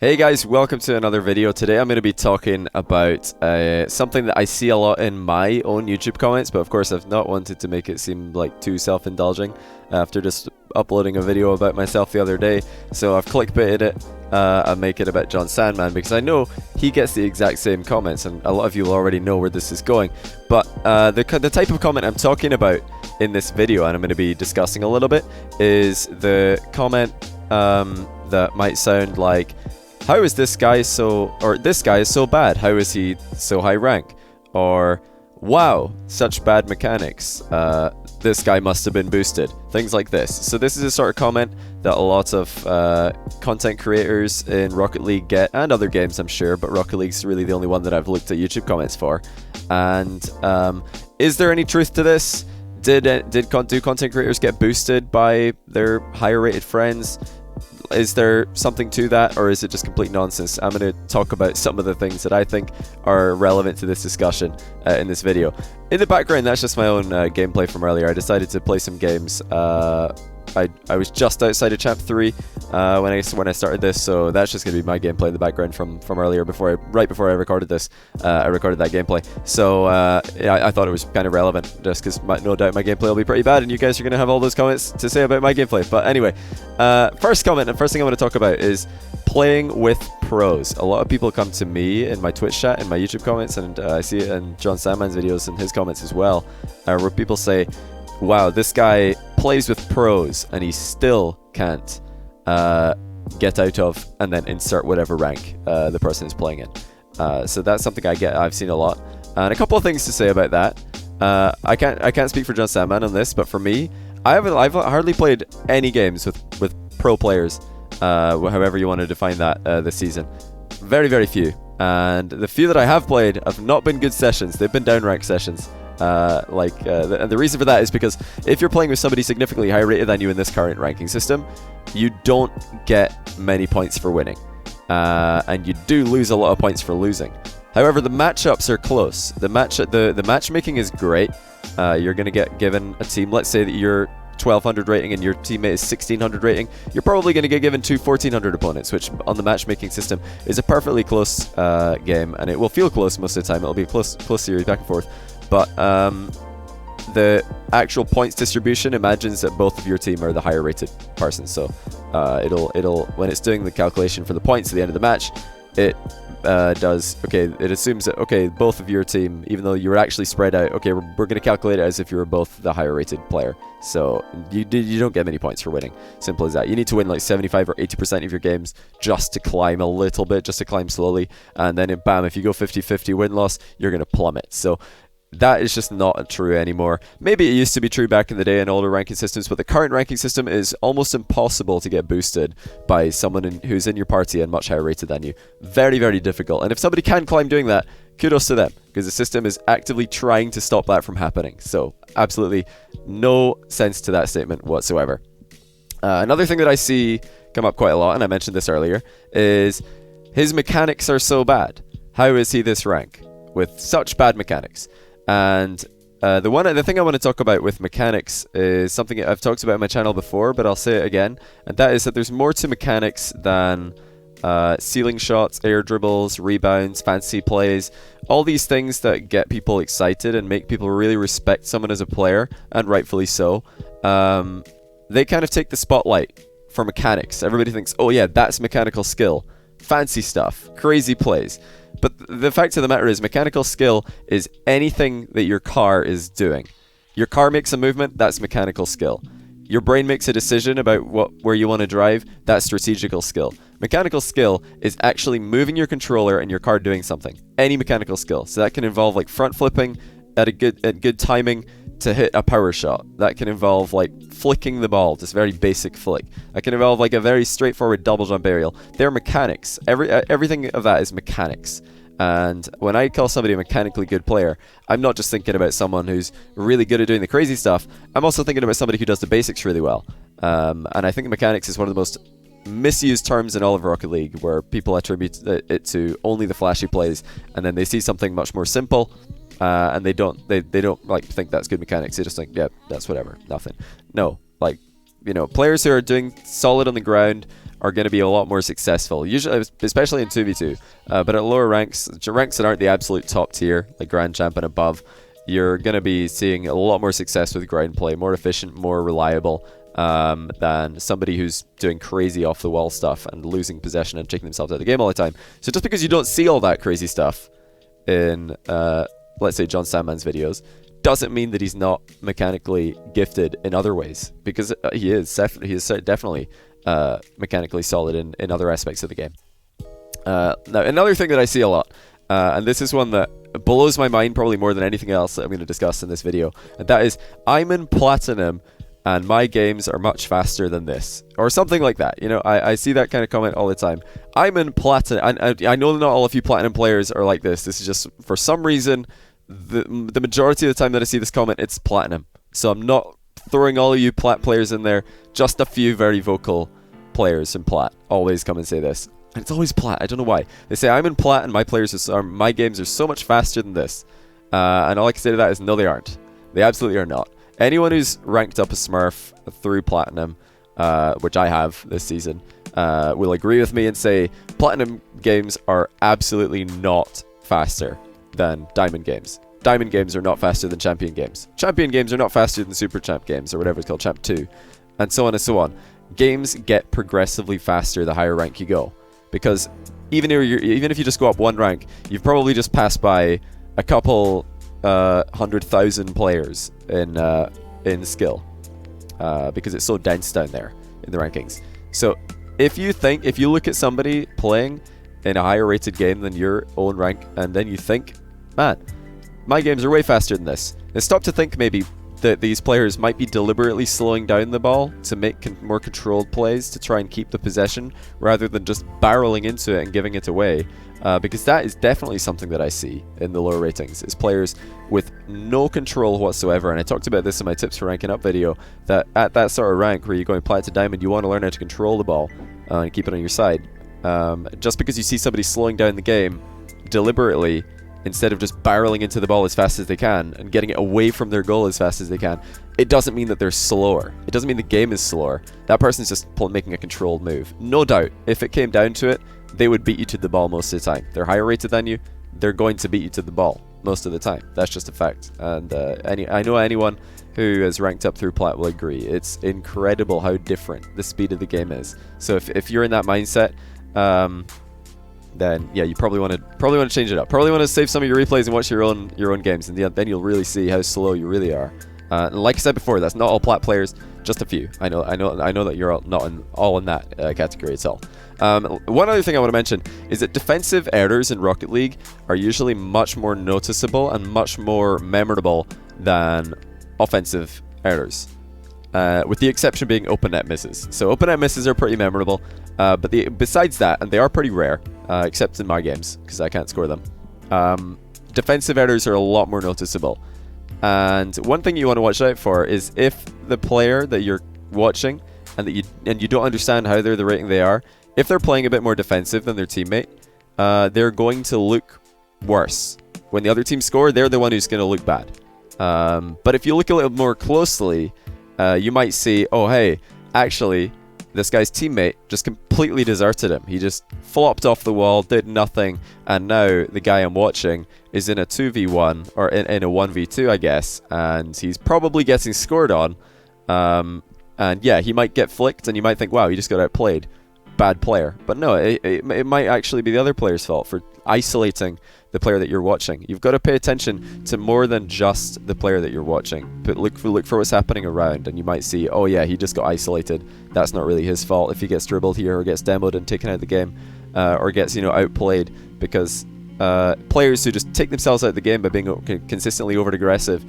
Hey guys, welcome to another video. Today I'm going to be talking about something that I see a lot in my own YouTube comments, but of course I've not wanted to make it seem like too self-indulging after just uploading a video about myself the other day. So I've clickbaited it and make it about JonSandman because I know he gets the exact same comments and a lot of you will already know where this is going. But the type of comment I'm talking about in this video, and I'm going to be discussing a little bit, is the comment that might sound like, how is this guy so, or this guy is so bad, how is he so high rank? Or, wow, such bad mechanics, this guy must have been boosted. Things like this. So this is a sort of comment that a lot of content creators in Rocket League get, and other games I'm sure, but Rocket League's really the only one that I've looked at YouTube comments for. And is there any truth to this? Do content creators get boosted by their higher rated friends? Is there something to that, or is it just complete nonsense? I'm going to talk about some of the things that I think are relevant to this discussion in this video. In the background, that's just my own gameplay from earlier. I decided to play some games. I was just outside of Champ 3 when I started this, so that's just going to be my gameplay in the background from earlier, right before I recorded this. I recorded that gameplay. So yeah, I thought it was kind of relevant, just because no doubt my gameplay will be pretty bad, and you guys are going to have all those comments to say about my gameplay. But anyway, first comment, and first thing I want to talk about is playing with pros. A lot of people come to me in my Twitch chat, in my YouTube comments, and I see it in JonSandman's videos and his comments as well, where people say, wow, this guy plays with pros and he still can't get out of and then insert whatever rank the person is playing in. So that's something I've seen a lot. And a couple of things to say about that. I can't speak for JonSandman on this, but for me, I've hardly played any games with pro players, however you want to define that, this season. Very, very few. And the few that I have played have not been good sessions. They've been down rank sessions. And the reason for that is because if you're playing with somebody significantly higher rated than you in this current ranking system, you don't get many points for winning, and you do lose a lot of points for losing. However, the matchups are close. The matchmaking is great. You're going to get given a team. Let's say that you're 1200 rating and your teammate is 1600 rating. You're probably going to get given two 1400 opponents, which on the matchmaking system is a perfectly close game, and it will feel close most of the time. It'll be a close series back and forth. But the actual points distribution imagines that both of your team are the higher rated person. So it'll when it's doing the calculation for the points at the end of the match, it it assumes that, okay, both of your team, even though you were actually spread out, okay, we're going to calculate it as if you were both the higher rated player. So you don't get many points for winning. Simple as that. You need to win like 75 or 80% of your games just to climb a little bit, just to climb slowly. And then bam, if you go 50-50 win-loss, you're going to plummet. So that is just not true anymore. Maybe it used to be true back in the day in older ranking systems, but the current ranking system is almost impossible to get boosted by someone who's in your party and much higher rated than you. Very, very difficult. And if somebody can climb doing that, kudos to them, because the system is actively trying to stop that from happening. So absolutely no sense to that statement whatsoever. Another thing that I see come up quite a lot, and I mentioned this earlier, is his mechanics are so bad. How is he this rank with such bad mechanics? And the thing I want to talk about with mechanics is something I've talked about on my channel before, but I'll say it again, and that is that there's more to mechanics than ceiling shots, air dribbles, rebounds, fancy plays, all these things that get people excited and make people really respect someone as a player, and rightfully so. They kind of take the spotlight for mechanics. Everybody thinks, oh yeah, that's mechanical skill, fancy stuff, crazy plays. But the fact of the matter is, mechanical skill is anything that your car is doing. Your car makes a movement, that's mechanical skill. Your brain makes a decision about where you want to drive, that's strategical skill. Mechanical skill is actually moving your controller and your car doing something. Any mechanical skill. So that can involve like front flipping at good timing to hit a power shot. That can involve like flicking the ball, just very basic flick. That can involve like a very straightforward double jump aerial. They're mechanics. Everything of that is mechanics. And when I call somebody a mechanically good player, I'm not just thinking about someone who's really good at doing the crazy stuff. I'm also thinking about somebody who does the basics really well. And I think mechanics is one of the most misused terms in all of Rocket League, where people attribute it to only the flashy plays, and then they see something much more simple, and they don't like think that's good mechanics. They just think, yeah, that's whatever, nothing. No, like, you know, players who are doing solid on the ground are going to be a lot more successful, usually, especially in 2v2. But at lower ranks that aren't the absolute top tier, like Grand Champ and above, you're going to be seeing a lot more success with grind play, more efficient, more reliable, than somebody who's doing crazy off-the-wall stuff and losing possession and taking themselves out of the game all the time. So just because you don't see all that crazy stuff in, let's say, JonSandman's videos, doesn't mean that he's not mechanically gifted in other ways, because he is definitely mechanically solid in other aspects of the game. Now, another thing that I see a lot, and this is one that blows my mind probably more than anything else that I'm going to discuss in this video, and that is, I'm in Platinum and my games are much faster than this, or something like that. You know, I see that kind of comment all the time. I'm in Platinum, and I know not all of you Platinum players are like this. This is just, for some reason, the majority of the time that I see this comment, it's Platinum. So I'm not throwing all of you Plat players in there, just a few very vocal players in Plat always come and say this. And it's always Plat, I don't know why. They say, I'm in Plat and my games are so much faster than this. And all I can say to that is, no, they aren't. They absolutely are not. Anyone who's ranked up a Smurf through Platinum, which I have this season, will agree with me and say Platinum games are absolutely not faster than Diamond games. Diamond games are not faster than Champion games. Champion games are not faster than Super Champ games, or whatever it's called, Champ 2, and so on and so on. Games get progressively faster the higher rank you go, because even if you just go up one rank, you've probably just passed by a couple 100,000 players in skill, because it's so dense down there in the rankings. So if you look at somebody playing in a higher rated game than your own rank, and then you think, man, my games are way faster than this, and stop to think maybe that these players might be deliberately slowing down the ball to make more controlled plays to try and keep the possession, rather than just barreling into it and giving it away. Because that is definitely something that I see in the lower ratings, is players with no control whatsoever. And I talked about this in my tips for ranking up video, that at that sort of rank where you're going Plat to Diamond, you want to learn how to control the ball and keep it on your side. Just because you see somebody slowing down the game deliberately, instead of just barreling into the ball as fast as they can and getting it away from their goal as fast as they can, it doesn't mean that they're slower. It doesn't mean the game is slower. That person's just making a controlled move. No doubt, if it came down to it, they would beat you to the ball most of the time. They're higher rated than you, they're going to beat you to the ball most of the time. That's just a fact. And I know anyone who has ranked up through Plat will agree. It's incredible how different the speed of the game is. So if you're in that mindset, then yeah, you probably want to change it up. Probably want to save some of your replays and watch your own games, and then you'll really see how slow you really are. And like I said before, that's not all Plat players, just a few. I know that you're not all in that category at all. One other thing I want to mention is that defensive errors in Rocket League are usually much more noticeable and much more memorable than offensive errors. With the exception being open net misses. So open net misses are pretty memorable, but besides that, and they are pretty rare, except in my games, because I can't score them, defensive errors are a lot more noticeable. And one thing you want to watch out for is if the player that you're watching and you don't understand how they're the rating they are, if they're playing a bit more defensive than their teammate, they're going to look worse. When the other team score, they're the one who's going to look bad. But if you look a little more closely, you might see, oh hey, actually this guy's teammate just completely deserted him. He just flopped off the wall, did nothing, and now the guy I'm watching is in a 2v1, or in a 1v2 I guess, and he's probably getting scored on. And yeah, he might get flicked and you might think, wow, he just got outplayed. Bad player. But no, it might actually be the other player's fault for isolating the player that you're watching. You've got to pay attention to more than just the player that you're watching, but look for what's happening around, and you might see, oh yeah, he just got isolated. That's not really his fault if he gets dribbled here or gets demoed and taken out of the game, or gets outplayed, because players who just take themselves out of the game by being consistently over aggressive,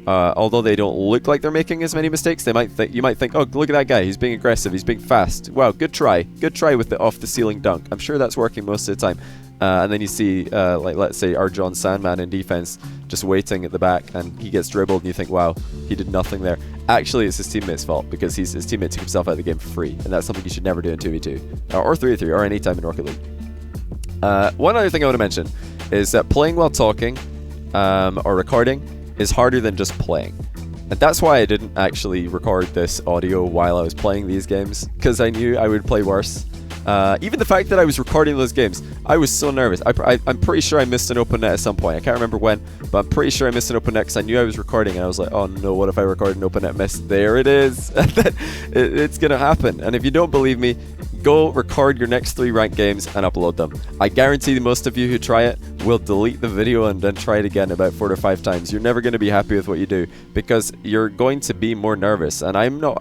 although they don't look like they're making as many mistakes, you might think, oh, look at that guy, he's being aggressive, he's being fast. Wow, good try with the off the ceiling dunk. I'm sure that's working most of the time. And then you see, like let's say our JonSandman in defense just waiting at the back, and he gets dribbled, and you think, wow, he did nothing there. Actually, it's his teammate's fault, because his teammate took himself out of the game for free, and that's something you should never do in 2v2 or 3v3 or any time in Rocket League. One other thing I want to mention is that playing while talking or recording is harder than just playing. And that's why I didn't actually record this audio while I was playing these games, because I knew I would play worse. Even the fact that I was recording those games, I was so nervous. I'm pretty sure I missed an open net at some point. I can't remember when, but I'm pretty sure I missed an open net because I knew I was recording, and I was like, oh no, what if I record an open net miss? There it is. It's gonna happen. And if you don't believe me, go record your next 3 ranked games and upload them. I guarantee most of you who try it will delete the video and then try it again about 4 or 5 times. You're never going to be happy with what you do because you're going to be more nervous. And I'm not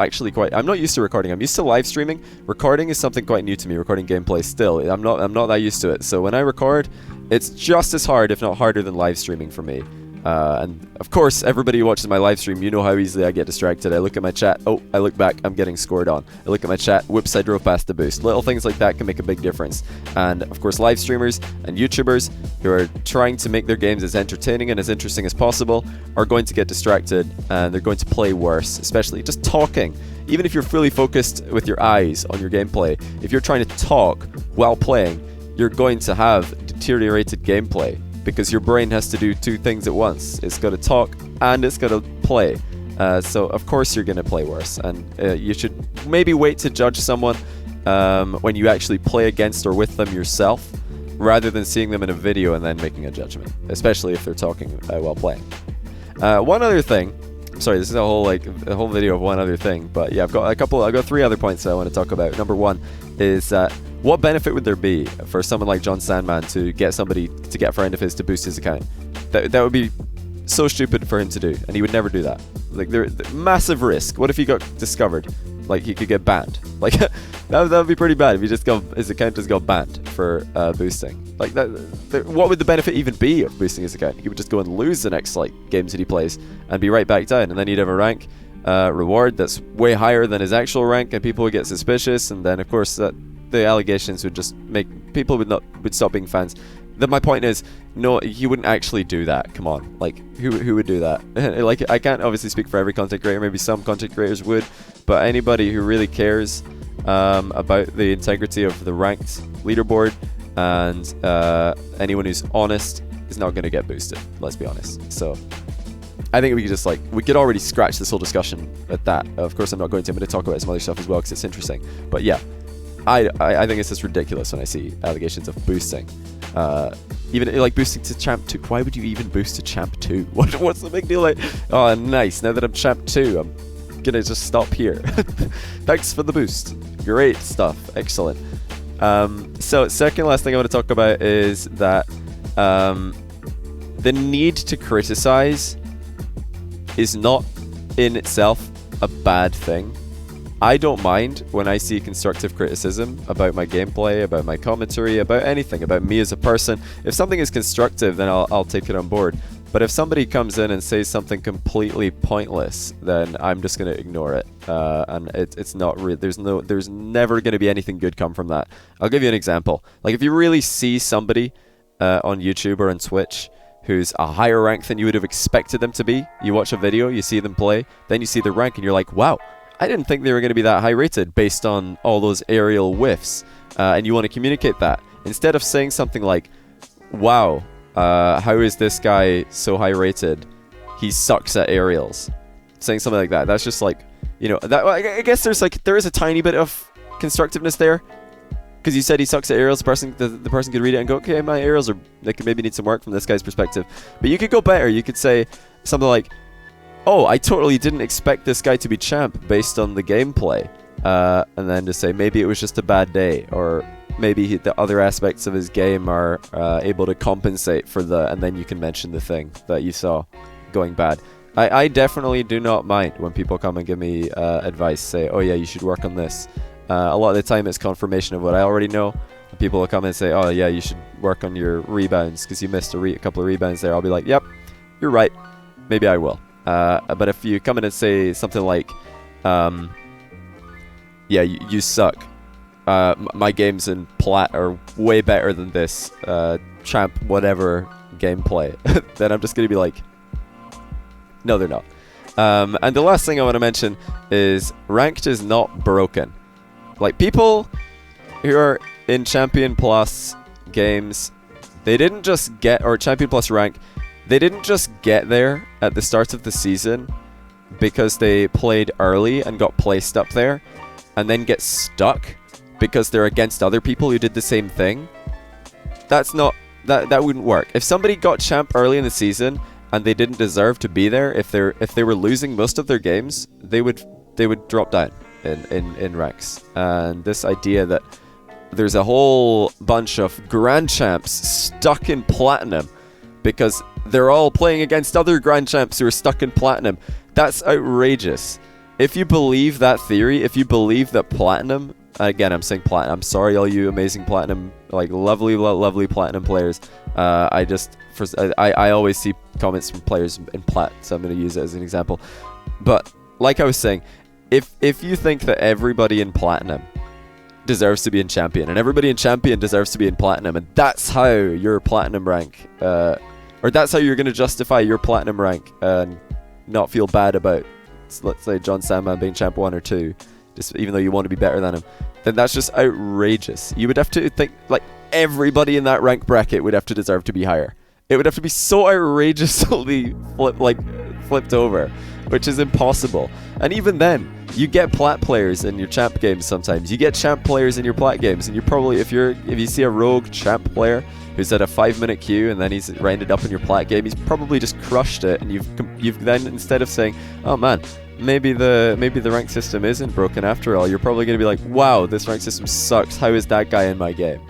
used to recording. I'm used to live streaming. Recording is something quite new to me, recording gameplay still. I'm not that used to it. So when I record, it's just as hard, if not harder, than live streaming for me. And of course, everybody who watches my live stream, you know how easily I get distracted. I look at my chat, oh, I look back, I'm getting scored on. I look at my chat, whoops, I drove past the boost. Little things like that can make a big difference. And of course, live streamers and YouTubers who are trying to make their games as entertaining and as interesting as possible are going to get distracted, and they're going to play worse, especially just talking. Even if you're fully focused with your eyes on your gameplay, if you're trying to talk while playing, you're going to have deteriorated gameplay, because your brain has to do 2 things at once. It's got to talk and it's got to play. So of course you're going to play worse, and you should maybe wait to judge someone when you actually play against or with them yourself, rather than seeing them in a video and then making a judgment, especially if they're talking while playing. One other thing. Sorry, this is a whole video of one other thing, but yeah, I've got 3 other points that I want to talk about. Number 1 is what benefit would there be for someone like JonSandman to get a friend of his to boost his account? That would be so stupid for him to do, and he would never do that. Like, massive risk. What if he got discovered? Like, he could get banned. Like, that would be pretty bad if his account just got banned for boosting. Like, what would the benefit even be of boosting his account? He would just go and lose the next games that he plays and be right back down, and then he'd have a rank reward that's way higher than his actual rank, and people would get suspicious, and then of course the allegations would just make people would stop being fans. Then my point is, no, he wouldn't actually do that. Come on, like, who would do that? Like, I can't obviously speak for every content creator. Maybe some content creators would, but anybody who really cares about the integrity of the ranked leaderboard and anyone who's honest is not going to get boosted. Let's be honest. So I think we could already scratch this whole discussion at that. Of course, I'm not going to. I'm going to talk about some other stuff as well because it's interesting. But yeah, I think it's just ridiculous when I see allegations of boosting. Even like boosting to Champ 2. Why would you even boost to Champ 2? What's the big deal? Like, oh, nice. Now that I'm Champ 2, I'm gonna just stop here. Thanks for the boost. Great stuff. Excellent. So second last thing I want to talk about is that the need to criticize is not in itself a bad thing. I don't mind when I see constructive criticism about my gameplay, about my commentary, about anything, about me as a person. If something is constructive, then I'll take it on board. But if somebody comes in and says something completely pointless, then I'm just going to ignore it. And it's not real. There's never going to be anything good come from that. I'll give you an example. Like, if you really see somebody on YouTube or on Twitch who's a higher rank than you would have expected them to be, you watch a video, you see them play, then you see their rank, and you're like, wow, I didn't think they were going to be that high rated based on all those aerial whiffs. And you want to communicate that. Instead of saying something like, wow, how is this guy so high rated? He sucks at aerials. Saying something like that. That's just like, you know, that, I guess there is a tiny bit of constructiveness there. Because you said he sucks at aerials, the person could read it and go, okay, my aerials they could maybe need some work from this guy's perspective. But you could go better. You could say something like, oh, I totally didn't expect this guy to be champ based on the gameplay. And then to say, maybe it was just a bad day, or maybe the other aspects of his game are able to compensate for and then you can mention the thing that you saw going bad. I definitely do not mind when people come and give me advice, say, oh yeah, you should work on this. A lot of the time it's confirmation of what I already know. People will come and say, oh yeah, you should work on your rebounds because you missed a couple of rebounds there. I'll be like, yep, you're right. Maybe I will. But if you come in and say something like, yeah, you suck. My games in Plat are way better than this champ whatever gameplay, then I'm just going to be like, no, they're not. And the last thing I want to mention is ranked is not broken. Like, people who are in Champion Plus games, they didn't just get, or Champion Plus rank, they didn't just get there at the start of the season because they played early and got placed up there and then get stuck because they're against other people who did the same thing, that's not, that wouldn't work. If somebody got champ early in the season and they didn't deserve to be there, if they were losing most of their games, they would drop down in ranks. And this idea that there's a whole bunch of grand champs stuck in platinum because they're all playing against other grand champs who are stuck in platinum, that's outrageous. If you believe that theory, if you believe that platinum, again, I'm saying platinum, I'm sorry all you amazing platinum, like lovely platinum players, I always see comments from players in plat, so I'm going to use it as an example. But like I was saying, if you think that everybody in platinum deserves to be in champion and everybody in champion deserves to be in platinum, and that's how your platinum rank, or that's how you're going to justify your platinum rank and not feel bad about, let's say, JonSandman being champ 1 or 2, just even though you want to be better than him, then that's just outrageous. You would have to think, like, everybody in that rank bracket would have to deserve to be higher. It would have to be so outrageously flipped over, which is impossible. And even then, you get plat players in your champ games sometimes. You get champ players in your plat games, and you probably, if you see a rogue champ player who's at a 5-minute queue and then he's ended up in your plat game, he's probably just crushed it, and you've then, instead of saying, oh man, maybe the rank system isn't broken after all, you're probably going to be like, wow, this rank system sucks, how is that guy in my game?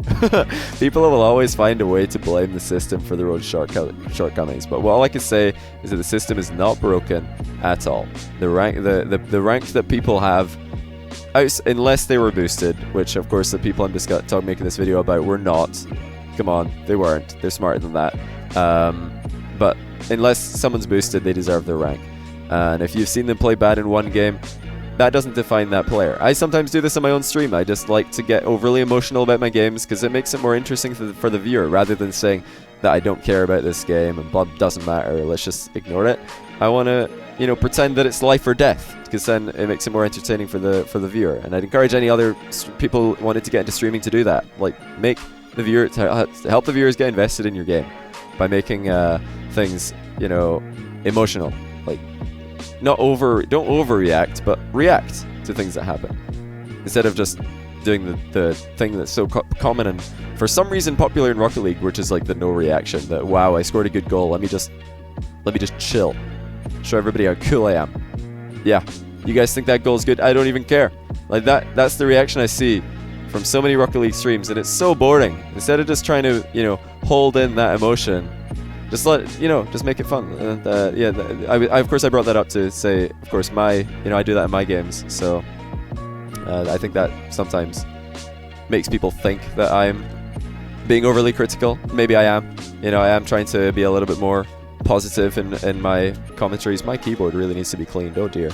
People will always find a way to blame the system for their own shortcomings, but all I can say is that the system is not broken at all. The rank that people have, unless they were boosted, which of course the people I'm making this video about were not. Come on, they weren't. They're smarter than that. But unless someone's boosted, they deserve their rank. And if you've seen them play bad in one game, that doesn't define that player. I sometimes do this on my own stream. I just like to get overly emotional about my games because it makes it more interesting for the viewer, rather than saying that I don't care about this game and blah, doesn't matter, let's just ignore it. I want to, pretend that it's life or death, because then it makes it more entertaining for the viewer. And I'd encourage any other people wanting to get into streaming to do that. Like, make the viewer, to help the viewers get invested in your game by making things, emotional. Like, don't overreact, but react to things that happen, instead of just doing the thing that's so common and for some reason popular in Rocket League, which is like the no reaction. That, wow, I scored a good goal, let me just chill, show everybody how cool I am. Yeah, you guys think that goal's good? I don't even care. Like, that's the reaction I see from so many Rocket League streams, and it's so boring. Instead of just trying to hold in that emotion, just just make it fun. And of course I brought that up to say, of course, I do that in my games. So I think that sometimes makes people think that I'm being overly critical. Maybe I am. I am trying to be a little bit more positive in my commentaries. My keyboard really needs to be cleaned. Oh dear.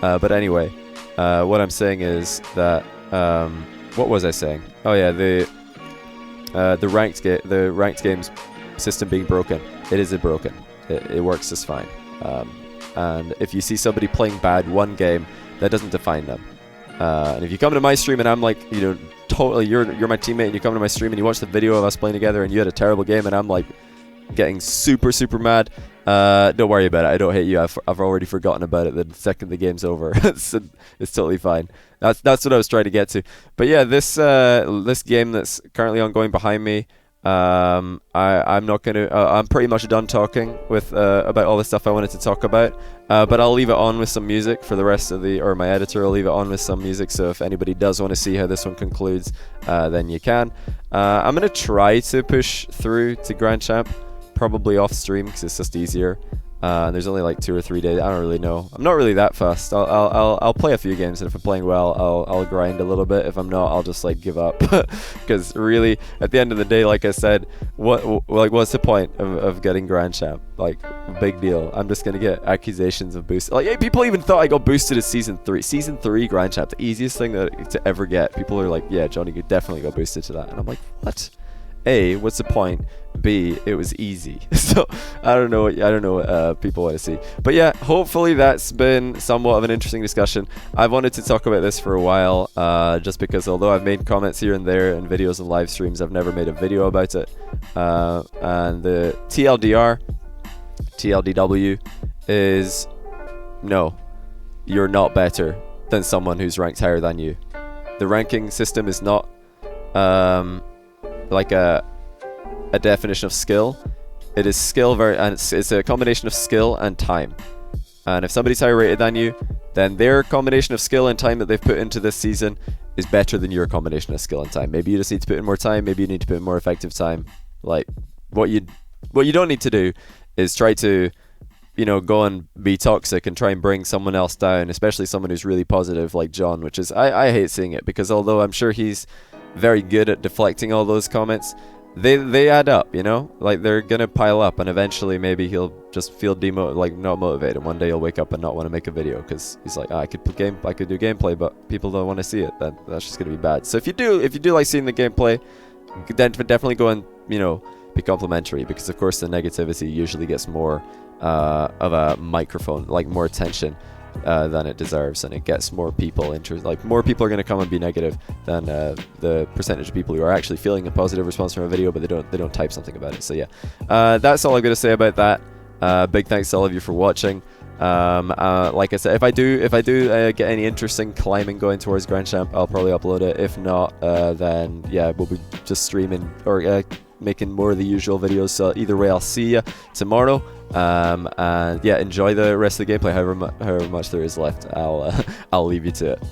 But anyway, what I'm saying is that what was I saying? Oh yeah, the ranked games system being broken. It isn't broken. It works just fine. And if you see somebody playing bad one game, that doesn't define them. And if you come to my stream and I'm like, totally, you're my teammate, and you come to my stream and you watch the video of us playing together and you had a terrible game, and I'm like getting super mad, don't worry about it. I don't hate you. I've already forgotten about it the second the game's over. It's totally fine. That's what I was trying to get to. But yeah, this game that's currently ongoing behind me, I'm not gonna. I'm pretty much done talking with about all the stuff I wanted to talk about. But I'll leave it on with some music for the rest of or my editor will leave it on with some music. So if anybody does want to see how this one concludes, then you can. I'm gonna try to push through to Grand Champ, probably off stream because it's just easier. There's only like 2 or 3 days. I don't really know. I'm not really that fast. I'll play a few games, and if I'm playing well, I'll grind a little bit. If I'm not, I'll just like give up. Because really, at the end of the day, like I said, what's the point of getting Grand Champ? Like, big deal. I'm just gonna get accusations of boost. Like, hey, people even thought I got boosted at season 3. Season 3 Grand Champ, the easiest thing to ever get. People are like, yeah, Johnny, you definitely got boosted to that, and I'm like, what? A, what's the point? B, it was easy. So I don't know what people want to see. But yeah, hopefully that's been somewhat of an interesting discussion. I've wanted to talk about this for a while, just because although I've made comments here and there in videos and live streams, I've never made a video about it. And the TLDW is, no, you're not better than someone who's ranked higher than you. The ranking system is not like a definition of skill. It is skill and it's a combination of skill and time. And if somebody's higher rated than you, then their combination of skill and time that they've put into this season is better than your combination of skill and time. Maybe you just need to put in more time. Maybe you need to put in more effective time. Like what you don't need to do is try to, you know, go and be toxic and try and bring someone else down, especially someone who's really positive like John, which is I hate seeing it, because although I'm sure he's very good at deflecting all those comments, they add up, you know, like they're gonna pile up, and eventually maybe he'll just feel not motivated. One day he'll wake up and not want to make a video because he's like, I could do gameplay, but people don't want to see it. Then that's just gonna be bad. So if you do like seeing the gameplay, then definitely go and, you know, be complimentary, because of course the negativity usually gets more of a microphone, like more attention than it deserves, and it gets more people interested. Like more people are going to come and be negative than the percentage of people who are actually feeling a positive response from a video, but they don't type something about it. So yeah, that's all I'm going to say about that. Big thanks to all of you for watching. Like I said, if I do get any interesting climbing going towards Grand Champ, I'll probably upload it. If not, then yeah, we'll be just streaming or making more of the usual videos. So either way, I'll see you tomorrow. And yeah, enjoy the rest of the gameplay. However much there is left, I'll leave you to it.